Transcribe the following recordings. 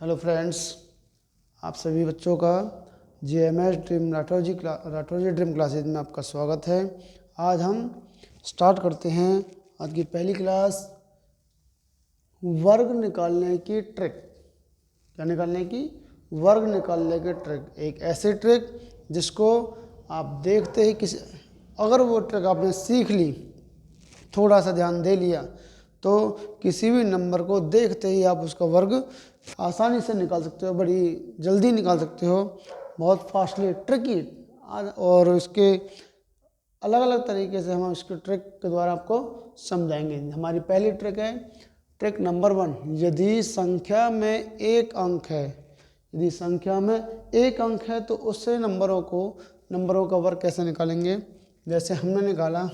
Hello friends, आप सभी बच्चों का GMS ड्रीम राठौर जी ड्रीम क्लासेज में आपका स्वागत है। आज हम स्टार्ट करते हैं आज की पहली क्लास, वर्ग निकालने की ट्रिक। क्या निकालने की? वर्ग निकालने की ट्रिक। एक ऐसी ट्रिक जिसको आप देखते ही अगर वो ट्रिक आपने सीख ली, थोड़ा सा ध्यान दे लिया, तो किसी भी नंबर को देखते ही आप उसका वर्ग आसानी से निकाल सकते हो, बड़ी जल्दी निकाल सकते हो, बहुत फास्टली। ट्रिकी और उसके अलग अलग तरीके से हम इसके ट्रिक के द्वारा आपको समझाएंगे। हमारी पहली ट्रिक है ट्रिक नंबर 1। यदि संख्या में एक अंक है, यदि संख्या में एक अंक है तो उससे नंबरों का वर्ग कैसे निकालेंगे। जैसे हमने निकाला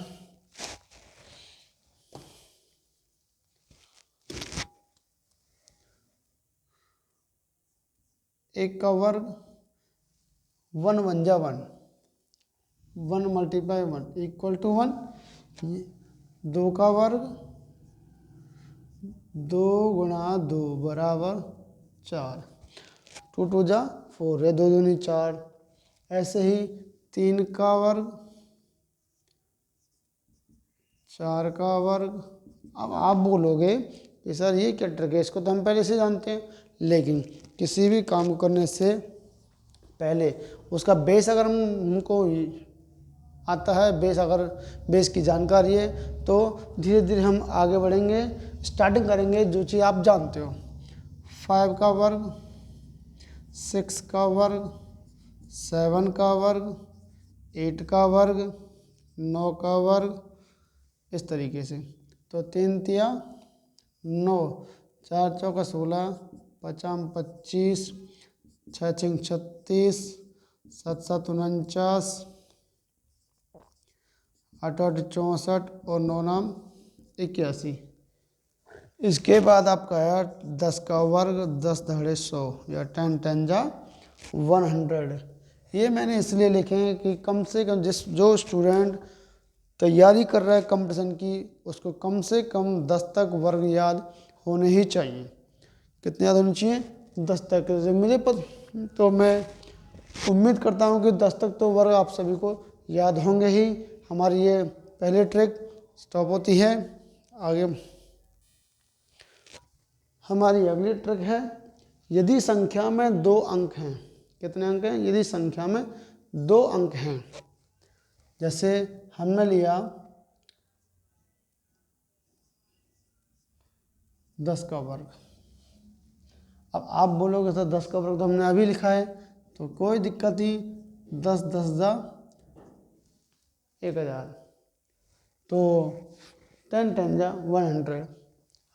1 का वर्ग 1 1 जा 1, 1 मल्टीप्लाई 1 इक्वल टू 1। 2 का वर्ग 2 गुणा 2 बराबर 4, 2 2 जा 4 है, 2 दूनी 4। ऐसे ही 3 का वर्ग 4 का वर्ग। अब आप बोलोगे कि सर ये क्या ट्रिक है, इसको तो हम पहले से जानते हैं। लेकिन किसी भी काम को करने से पहले उसका बेस अगर हमको आता है, बेस की जानकारी है, तो धीरे धीरे हम आगे बढ़ेंगे, स्टार्टिंग करेंगे जो चीज़ आप जानते हो। 5 का वर्ग, 6 का वर्ग, 7 का वर्ग, 8 का वर्ग, 9 का वर्ग, इस तरीके से। तो 3 तिया 9, 4 चौका 16, 5 25, 6 6 36, 7 7 49, 8 8 64 और 9 9 81। इसके बाद आपका है 10 का वर्ग, 10 दहाड़े 100 या 10 10 जा 100। ये मैंने इसलिए लिखे हैं कि कम से कम जो स्टूडेंट तैयारी कर रहा है कंपटीशन की, उसको कम से कम 10 तक वर्ग याद होने ही चाहिए। कितने याद होने चाहिए? 10 तक। मुझे तो मैं उम्मीद करता हूँ कि 10 तक तो वर्ग आप सभी को याद होंगे ही। हमारी ये पहली ट्रिक स्टॉप होती है। आगे हमारी अगली ट्रिक है, यदि संख्या में 2 अंक हैं। कितने अंक हैं? यदि संख्या में 2 अंक हैं। जैसे हमने लिया 10 का वर्ग। अब आप बोलोगे सर 10 का वर्ग तो हमने अभी लिखा है, तो कोई दिक्कत नहीं। 10 10 जा 1000, तो 10 10 जा 100।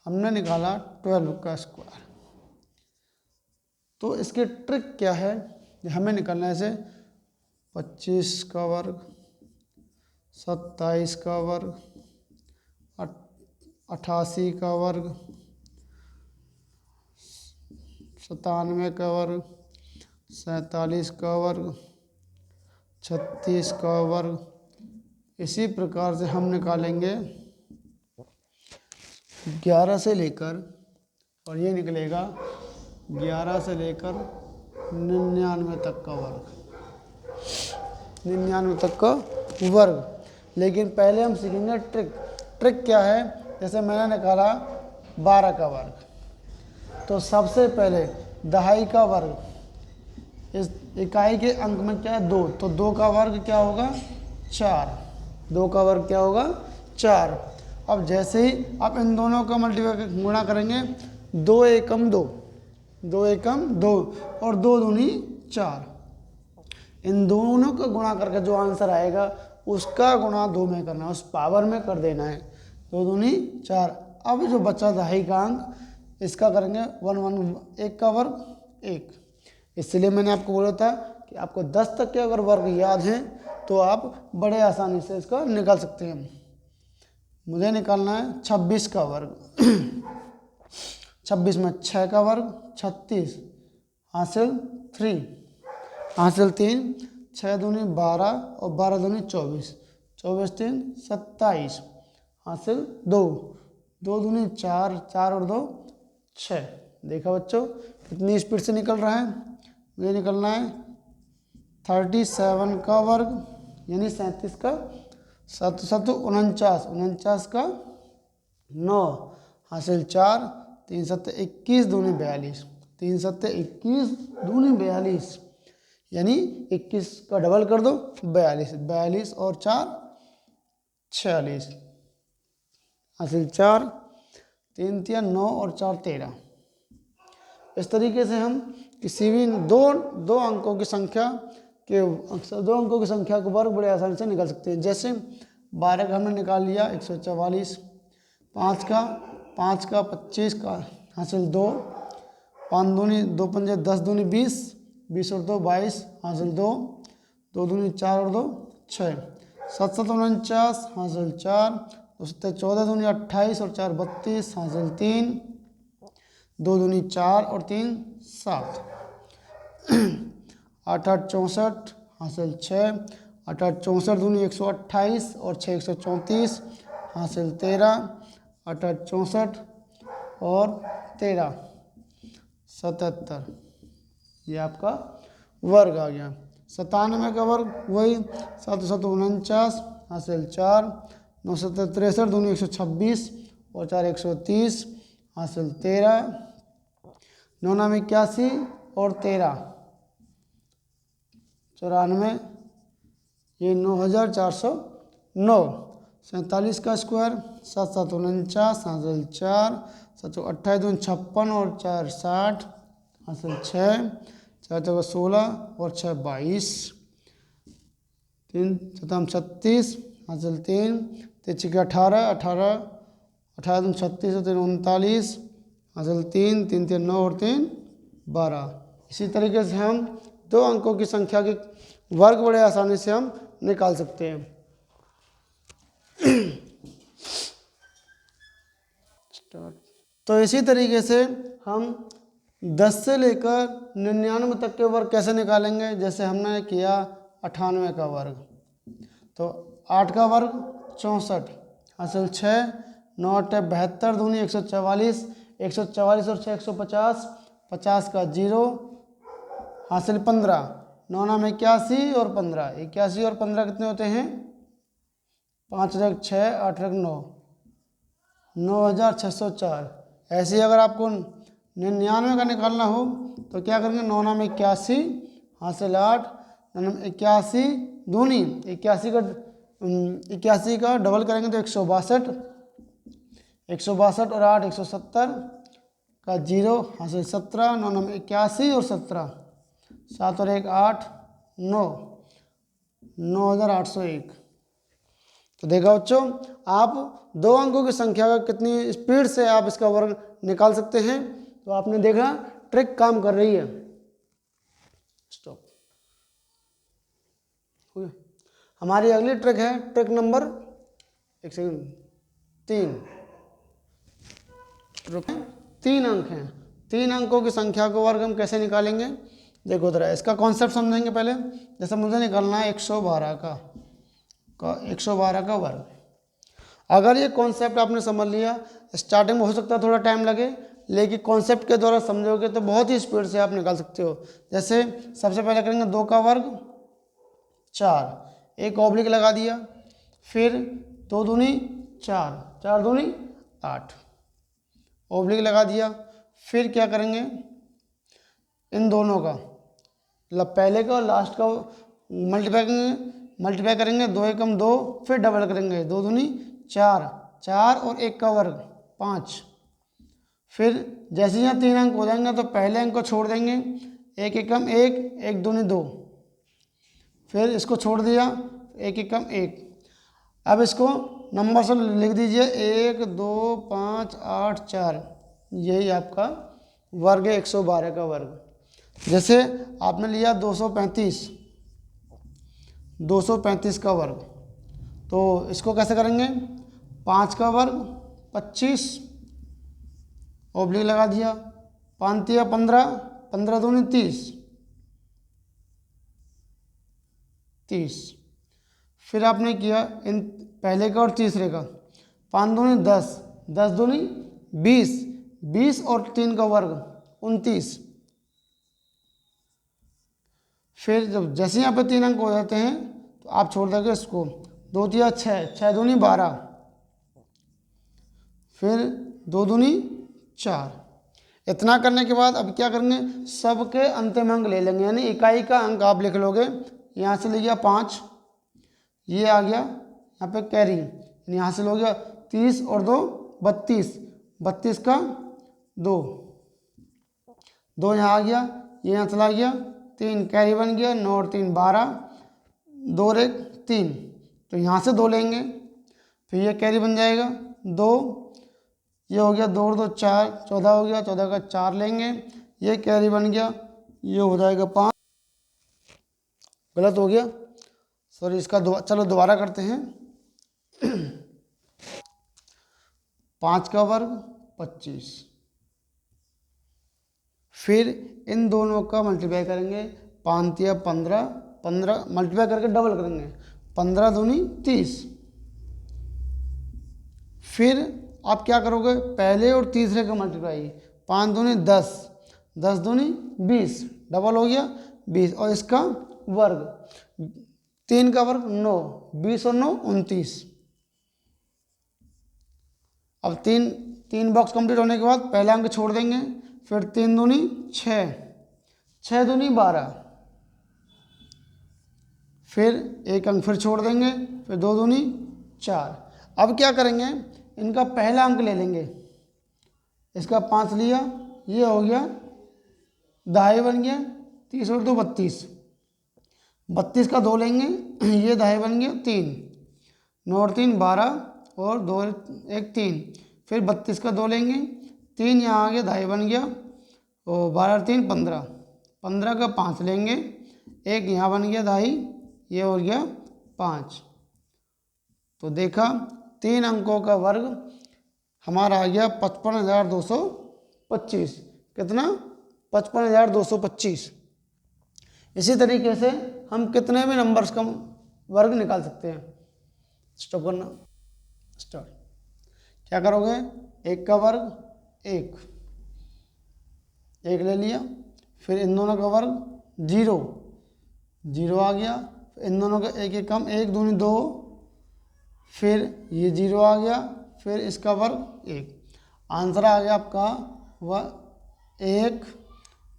हमने निकाला 12 का स्क्वायर। तो इसकी ट्रिक क्या है, हमें निकालना है इसे 25 का वर्ग, 27 का वर्ग, 88 का वर्ग, 97 का वर्ग, 47 का वर्ग, 36 का वर्ग। इसी प्रकार से हम निकालेंगे 11 से लेकर, और ये निकलेगा 11 से लेकर 99 तक का वर्ग, 99 तक का वर्ग। लेकिन पहले हम सीखेंगे ट्रिक क्या है। जैसे मैंने निकाला 12 का वर्ग, तो सबसे पहले दहाई का वर्ग, इस इकाई के अंक में क्या है 2, तो 2 का वर्ग क्या होगा 4, 2 का वर्ग क्या होगा 4। अब जैसे ही आप इन दोनों का मल्टीप्लाई गुणा करेंगे, 2 एकम 2, 2 एकम 2 और 2 दूनी 4। इन दोनों का गुणा करके जो आंसर आएगा उसका गुणा 2 में करना है, उस पावर में कर देना है। 2 दूनी 4। अब जो बचा दहाई का अंक, इसका करेंगे 1 1, 1 का वर्ग 1। इसलिए मैंने आपको बोला था कि आपको 10 तक के अगर वर्ग याद हैं तो आप बड़े आसानी से इसका निकाल सकते हैं। मुझे निकालना है 26 का वर्ग। 26 में 6 का वर्ग 36, हासिल 3, हासिल 3, 6 दूनी 12 और 12 दूनी 24, 24 3 27, हासिल 2, 2 दूनी 4, 4 और 2 6, देखा बच्चों कितनी स्पीड से निकल रहा है। मुझे निकलना है 37 का वर्ग यानी 37 का 49 49 का 9 हासिल 4 3 7 21 दूनी 42 3 7 21 दूनी 42 यानी 21 का डबल कर दो 42 42 और 4 46 हासिल 4 3 3 9 और 4 13। इस तरीके से हम किसी भी दो अंकों की संख्या के दो अंकों की संख्या को वर्ग बड़े आसानी से निकाल सकते हैं। जैसे 12 का हमने निकाल लिया 144, 5 का 25 का हासिल 2, 5 दूनी 2 पंजे 10 दूनी 20, 20 और 2 22 हासिल 2, 2 दूनी 4 और 2 6, 7 7 49 हासिल 4, 2 7 14 दूनी 28 और 4 32 हासिल 3, 2 दूनी 4 और 3 7, 8 8 64 हासिल 6, 8 8 64 दूनी 128 और 6 134 हासिल 13, 8 8 64 और 13 77। ये आपका वर्ग आ गया। 97 का वर्ग वही 7 7 49 हासिल 4, 9 7 63 दूनी 126 और 4 130 हासिल 13, 9 9 81 और 13 94 ये 9409। 47 का स्क्वायर 7 7 49 हासिल 4, 7 28 दूनी 56 और 4 60 हासिल 6, 4 4 16 और 6 22, 3 7 36 हासिल 3, 3 6 18 18 18 दूनी 36 और 3 39 हासिल 3, 3 3 9 और 3 12। इसी तरीके से हम दो अंकों की संख्या के वर्ग बड़े आसानी से हम निकाल सकते हैं। तो इसी तरीके से हम 10 से लेकर 99 तक के वर्ग कैसे निकालेंगे। जैसे हमने किया 98 का वर्ग, तो 8 का वर्ग 64 हासिल 6, 9 8 72 दूनी 144 144 और 6 150 50 का 0 हासिल 15, 9 9 81 और 15 81 और 15 कितने होते हैं 5 रग 6 8 रग 9 9604। ऐसे ही अगर आपको 99 का निकालना हो तो क्या करेंगे 9 9 81 हासिल 8 81 दूनी 81 का डबल करेंगे तो 162 162 और 8 170 का 0 हासिल 17, 9 9 81 और 17 7 और 1 8 9 9801। तो देखा बच्चों आप दो अंकों की संख्या का कितनी स्पीड से आप इसका वर्ग निकाल सकते हैं। तो आपने देखा ट्रिक काम कर रही है। स्टॉप। हमारी अगली ट्रिक है ट्रिक नंबर 3 अंक हैं। 3 अंकों की संख्या को वर्ग हम कैसे निकालेंगे देखो जरा इसका कॉन्सेप्ट समझेंगे पहले। जैसे मुझे निकालना है 112 का 112 का वर्ग। अगर ये कॉन्सेप्ट आपने समझ लिया, स्टार्टिंग में हो सकता है थोड़ा टाइम लगे, लेकिन कॉन्सेप्ट के द्वारा समझोगे तो बहुत ही स्पीड से आप निकाल सकते हो। जैसे सबसे पहले करेंगे 2 का वर्ग 4, एक ऑब्लिक लगा दिया, फिर 2 दूनी 4 4 दूनी 8 ऑब्लिक लगा दिया। फिर क्या करेंगे इन दोनों का मतलब पहले का और लास्ट का मल्टीप्लाई करेंगे 2 एकम 2, फिर डबल करेंगे 2 दूनी 4 4 और 1 का वर्ग 5। फिर जैसे यहाँ 3 अंक हो जाएंगे तो पहले अंक को छोड़ देंगे 1 एकम 1 1 दूनी 2, फिर इसको छोड़ दिया 1 एकम 1। अब इसको नंबर से लिख दीजिए 1 2 5 8 4। यही आपका वर्ग है 112 का वर्ग। जैसे आपने लिया 235 का वर्ग, तो इसको कैसे करेंगे 5 का वर्ग 25 ऑब्लिक लगा दिया, 5 तिया 15 15 दूनी 30। फिर आपने किया इन पहले का और तीसरे का 5 दूनी 10 10 दूनी 20 20 और 3 का वर्ग 29। फिर जब जैसे यहाँ पे 3 अंक हो जाते हैं तो आप छोड़ दोगे इसको, 2 तिया 6, 6 दूनी 12, फिर 2 दूनी 4। इतना करने के बाद अब क्या करेंगे, सबके अंतिम अंक ले लेंगे, यानी इकाई का अंक आप लिख लोगे। यहाँ से ले गया 5, ये आ गया यहाँ पे कैरी, यहाँ से हो गया 30 और 2 32, 32 का 2, 2 यहाँ आ गया, ये यहाँ चला गया, 3 कैरी बन गया, 9 और 3 12, 2 और 1 3, तो यहाँ से 2 लेंगे, फिर ये कैरी बन जाएगा 2, ये हो गया 2 और 2 4, 14 हो गया, 14 का 4 लेंगे, ये कैरी बन गया, ये हो जाएगा 5, गलत हो गया सॉरी, इसका चलो दोबारा करते हैं। 5 का वर्ग 25, फिर इन दोनों का मल्टीप्लाई करेंगे, 5 या 15, 15 मल्टीप्लाई करके डबल करेंगे, 15 दूनी 30। फिर आप क्या करोगे, पहले और तीसरे का मल्टीप्लाई, 5 दूनी 10, 10 दूनी 20, डबल हो गया 20, और इसका वर्ग, 3 का वर्ग 9, 20 और 9 29। अब तीन बॉक्स कंप्लीट होने के बाद पहला अंक छोड़ देंगे, फिर 3 दूनी 6, 6 दूनी 12, फिर एक अंक फिर छोड़ देंगे, फिर 2 दूनी 4। अब क्या करेंगे, इनका पहला अंक ले लेंगे, इसका 5 लिया, ये हो गया दहाई बन गया, 30 और 2 32, 32 का 2 लेंगे, ये दहाई बन गया 3, 9 और 3 12, और 2 और 1 3, फिर 32 का 2 लेंगे, 3 यहाँ आ गया, दहाई बन गया, और 12 और 3 15, 15 का 5 लेंगे, एक यहाँ बन गया दहाई, ये हो गया 5। तो देखा 3 अंकों का वर्ग हमारा आ गया 55,225। कितना, 55,225। इसी तरीके से हम कितने भी नंबर्स का वर्ग निकाल सकते हैं। स्टॉप करना, स्टार्ट। क्या करोगे, 1 का वर्ग 1 ले लिया, फिर इन दोनों का वर्ग 0 आ गया, इन दोनों का एक एक कम, 1 दूनी 2, फिर ये 0 आ गया, फिर इसका वर्ग 1। आंसर आ गया आपका 1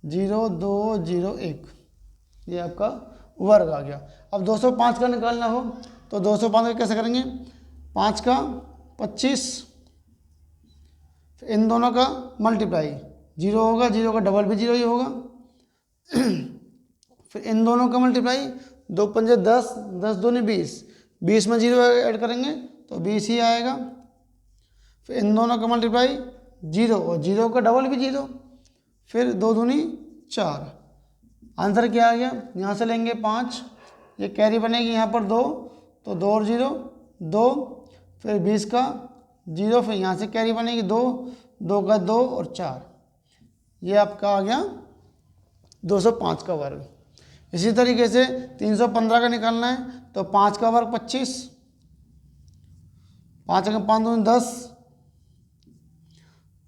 0 2 0 1, ये आपका वर्ग आ गया। अब 205 का निकालना हो तो 205 का कैसे करेंगे, 5 का 25, इन दोनों का मल्टीप्लाई, 0 होगा, 0 का डबल भी 0 ही होगा, फिर इन दोनों का मल्टीप्लाई, 2 पंजे 10, 10 दूनी 20, 20 में 0 ऐड करेंगे तो 20 ही आएगा, फिर इन दोनों का मल्टीप्लाई 0, और 0 का डबल भी 0, फिर 2 दूनी 4। आंसर क्या आ गया, यहाँ से लेंगे 5, ये कैरी बनेगी यहाँ पर 2, तो 2 और 0 2, फिर 20 का 0, फिर यहाँ से कैरी बनेगी 2, 2 का 2 और 4, ये आपका आ गया 205 का वर्ग। इसी तरीके से 315 का निकालना है तो 5 का वर्ग 25, 5 का 5 दूनी 10,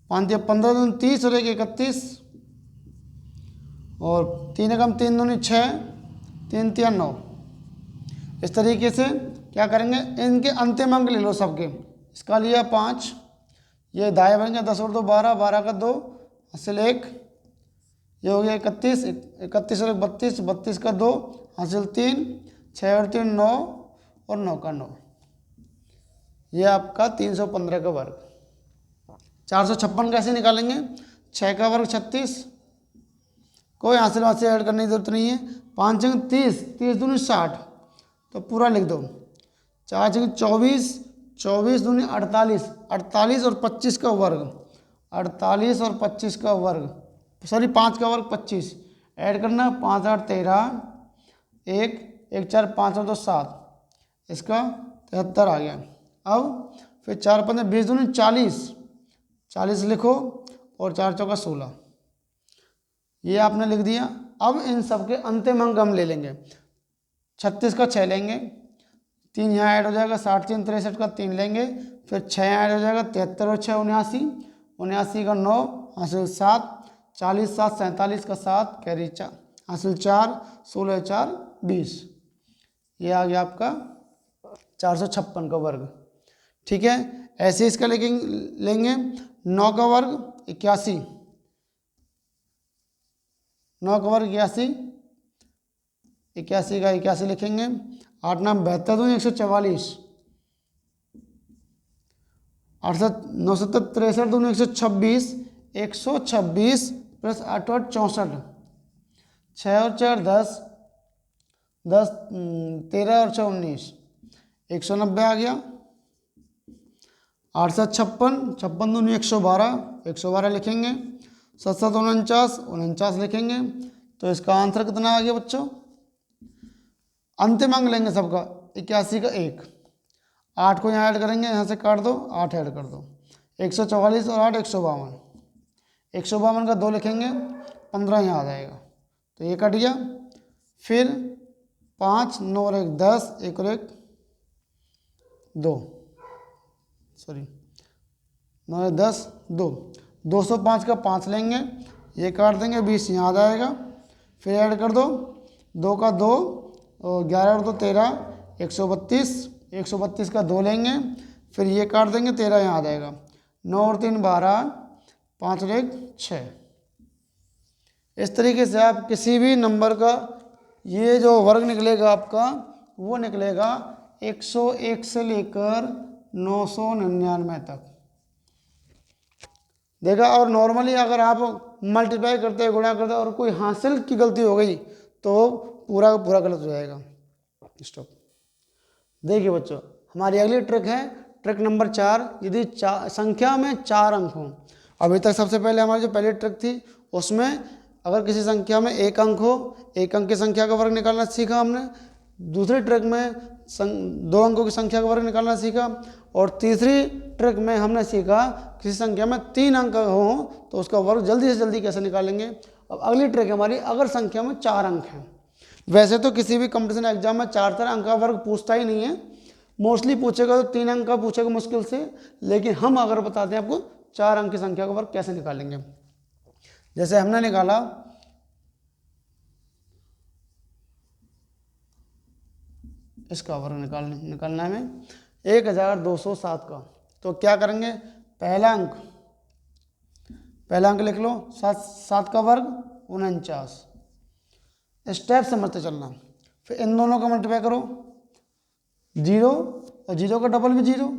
5 या 15 दूनी 30 और 1 31, और 3 एकम 3 दूनी 6, 3 तिया 9। इस तरीके से क्या करेंगे, इनके अंतिम अंक ले लो सबके। इसका लिया 5, ये दाएं बन गया 10 और 2 12, 12 का 2 हासिल 1, ये हो गया 31, 31 और 32, 32 का 2 हासिल 3, 6 और 3 9, और 9 का 9, ये आपका 315 का वर्ग। 456 कैसे निकालेंगे, 6 का वर्ग 36, कोई हासिल वहाँ से ऐड करने की जरूरत नहीं है, 5 जगह 30, 30 दूनी 60, तो पूरा लिख दो, 4 जगह 24, 24 दूनी 48, 48 और 25 का वर्ग, 48 और 25 का वर्ग, सॉरी 5 का वर्ग 25, ऐड करना, 5 8 13, 1 1 4 5 और 2 7, इसका 73 आ गया। अब फिर 4 15 20 दूनी 40, 40 लिखो, और 4 चौका 16, ये आपने लिख दिया। अब इन सब के अंतिम अंक हम ले लेंगे, 36 का 6 लेंगे, 3 यहाँ ऐड हो जाएगा, 60 3 63 का 3 लेंगे, फिर 6 ऐड हो जाएगा, 73 और 6 79, 79 का 9 हासिल 7, 40 7 47 का 7 कैरी 4 हासिल 4 16 4 20। ये आ गया आपका 456 का वर्ग। ठीक है, ऐसे इसका लेंगे 9 का वर्ग 81, 9 का वर्ग 81, 81 का 81 लिखेंगे। 8 9 72 दूनी 144, 68 9 7 63 दूनी 126, 126 प्लस 8 8 64, 6 और 4 10, 10 13 और 6 19, 190 आ गया। 8 7 56, 56 दूनी 112, 112 लिखेंगे। 7 7 49, 49 लिखेंगे। तो इसका आंसर कितना आ गया बच्चों? अंतिम अंक लेंगे सबका 81 का 1, 8 को यहाँ ऐड करेंगे, यहाँ से काट दो, 8 ऐड कर दो, 144 और 8 152, 152 का 2 लिखेंगे, 15 यहाँ आ जाएगा, तो ये कट गया। फिर 5 9 और 1 10, 1 और 1 2, सॉरी 9 और 10 2, 205 का 5 लेंगे, ये काट देंगे, 20 यहाँ आ जाएगा। फिर ऐड कर दो, 2 का 2 और 11 और 2 13, 132, 132 का 2 लेंगे, फिर ये काट देंगे, 13 यहाँ आ जाएगा। 9 और 3 12, 5 और 1 6। इस तरीके से आप किसी भी नंबर का ये जो वर्ग निकलेगा आपका, वो निकलेगा 101 से लेकर 999 तक। देखा, और नॉर्मली अगर आप मल्टीप्लाई करते गुणा करते और कोई हासिल की गलती हो गई तो पूरा का पूरा गलत हो जाएगा। स्टॉप। देखिए बच्चों, हमारी अगली ट्रिक है ट्रिक नंबर 4। यदि संख्या में 4 अंक हों, अभी तक सबसे पहले हमारी जो पहली ट्रिक थी उसमें अगर किसी संख्या में 1 अंक हो, 1 अंक की संख्या का वर्ग निकालना सीखा हमने। दूसरी ट्रिक में 2 अंकों की संख्या का वर्ग निकालना सीखा। और तीसरी ट्रिक में हमने सीखा किसी संख्या में 3 अंक हो तो उसका वर्ग जल्दी से जल्दी कैसे निकालेंगे। अब अगली ट्रिक हमारी, अगर संख्या में 4 अंक हैं। वैसे तो किसी भी कंपटीशन एग्जाम में 4 अंक का वर्ग पूछता ही नहीं है, मोस्टली पूछेगा तो 3 अंक का पूछेगा मुश्किल से। लेकिन हम अगर बताते हैं आपको 4 अंक की संख्या का वर्ग कैसे निकालेंगे। जैसे हमने निकाला इसका वर्ग निकालना है हमें 1207 का। तो क्या करेंगे, पहला अंक लिख लो, 7 का वर्ग 49। स्टेप समझते चलना। फिर इन दोनों का मल्टीप्लाई करो, 0 और 0 का डबल भी 0।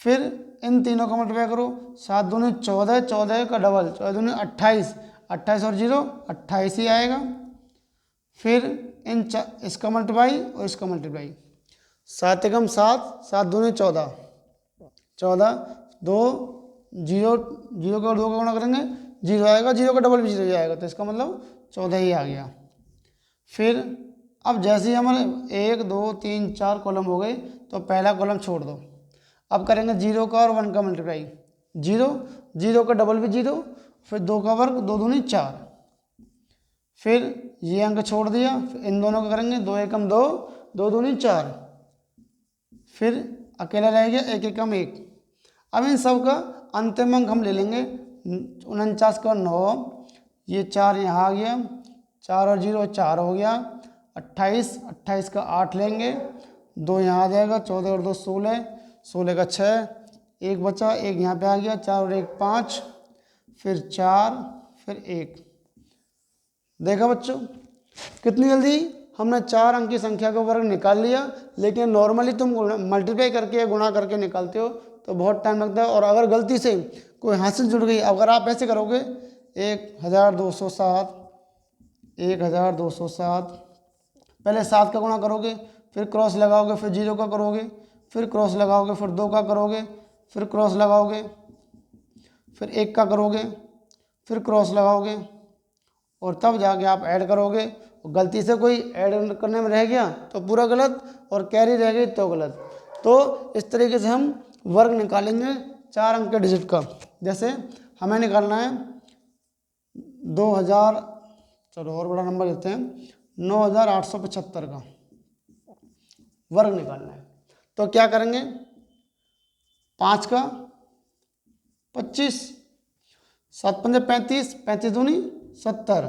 फिर इन तीनों का मल्टीप्लाई करो, 7 दूनी 14, 14 का डबल 14 दूनी 28, 28 और 0 28 ही आएगा। फिर इसका मल्टीप्लाई और इसका मल्टीप्लाई, 7 एकम 7, 7 दूनी 14, 14 2 0, 0 का 2 का गुणा करेंगे 0 आएगा, 0 का डबल भी 0 आएगा, तो इसका मतलब 14 ही आ गया। फिर अब जैसे ही हमारे 1 2 3 4 कॉलम हो गए तो पहला कॉलम छोड़ दो। अब करेंगे 0 का और 1 का मल्टीप्लाई, 0 0 का डबल भी 0, फिर 2 का वर्ग 2 दूनी 4। फिर ये अंक छोड़ दिया, फिर इन दोनों का करेंगे 2 एकम 2, 2 दूनी 4। फिर अकेला रह गया 1 एकम 1। अब इन सब का अंतिम अंक हम ले लेंगे, 49 का 9, ये 4 यहाँ आ गया, 4 और 0 4 हो गया। 28, 28 का 8 लेंगे, 2 यहाँ आ जाएगा, 14 और 2 16, 16 का 6, 1 बचा, 1 यहाँ पे आ गया, 4 और 1 5, फिर 4, फिर 1। देखा बच्चों, कितनी जल्दी हमने 4 अंक की संख्या का वर्ग निकाल लिया। लेकिन नॉर्मली तुम मल्टीप्लाई करके या गुणा करके निकालते हो तो बहुत टाइम लगता है। और अगर गलती से कोई हासिल जुड़ गई, अगर आप ऐसे करोगे 1207, 1207, पहले 7 का गुणा करोगे, फिर क्रॉस लगाओगे, फिर 0 का करोगे, फिर क्रॉस लगाओगे, फिर 2 का करोगे, फिर क्रॉस लगाओगे, फिर 1 का करोगे, फिर क्रॉस लगाओगे, और तब जाके आप ऐड करोगे। गलती से कोई ऐड करने में रह गया तो पूरा गलत, और कैरी रह गई तो गलत। तो इस तरीके से हम वर्ग निकालेंगे 4 अंक के डिजिट का। जैसे हमें निकालना है 2000, चलो और बड़ा नंबर लेते हैं, 9875 का वर्ग निकालना है। तो क्या करेंगे, 5 का 25, 7 पंजे 35, 35 दूनी 70,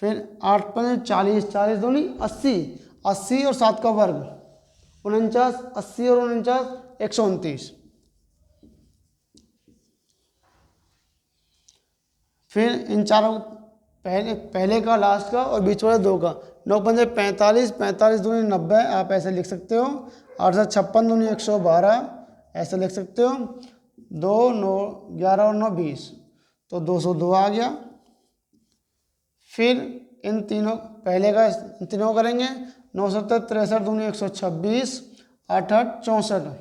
फिर 8 पंजे 40, 40 दूनी 80, 80 और 7 का वर्ग 49, 80 और 49 129, फिर इन चारों पहले का, लास्ट का और बीच वाले 2 का, 9 पंजे 45, 45 दूनी 90, आप ऐसे लिख सकते हो। 8 से 56 दूनी 112, ऐसे लिख सकते हो। 2 9 11 और 9 20, तो 202 आ गया। फिर इन तीनों पहले का इन तीनों करेंगे। 9 7 63 दूनी 126, 8 8 64,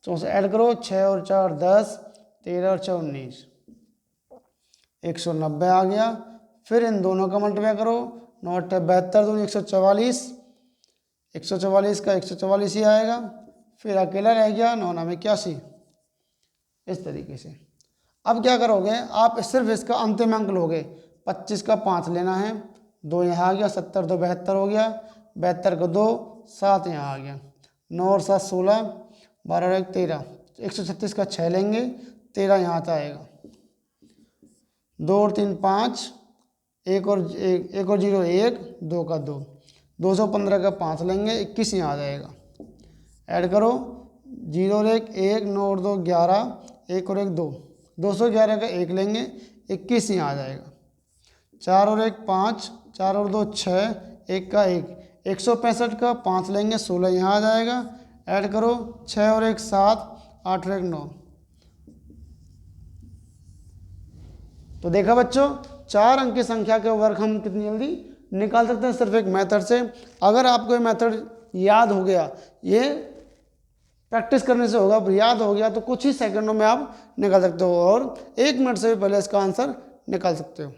64 ऐड करो, 6 और 4 10, 13 और 6 19, 190 आ गया। फिर इन दोनों का मल्टीप्लाई करो। 9 8 72 दूनी 144, 144 का 144 ही आएगा। फिर अकेला रह गया 9 9 81, इस तरीके से। अब क्या करोगे आप, सिर्फ इसका अंतिम अंक लोगे। 25 का 5 लेना है, 2 यहाँ आ गया, 70 2 72 हो गया, 72 का 2, 7 यहाँ आ गया, 9 और 7 16, 12 और 1 13, 136 का 6 लेंगे, 13 यहाँ से आएगा। 2 और 3 5, 1 और 0 1, 2 का 2, 215 का 5 लेंगे, 21 यहाँ आ जाएगा। ऐड करो, 0 और 1 1, 9 और 2 11, 1 और 1 2, 211 का 1 लेंगे, 21 यहाँ आ जाएगा। 4 और 1 5, 4 और 2 6, 1 का 1, 165 का 5 लेंगे, 16 यहाँ आ जाएगा। ऐड करो, 6 और 1 7, 8 और 1 9। तो देखा बच्चों, 4 अंक की संख्या के वर्ग हम कितनी जल्दी निकाल सकते हैं, सिर्फ एक मेथड से। अगर आपको ये मेथड याद हो गया, ये प्रैक्टिस करने से होगा, याद हो गया तो कुछ ही सेकंडों में आप निकाल सकते हो और 1 मिनट से भी पहले इसका आंसर निकाल सकते हो।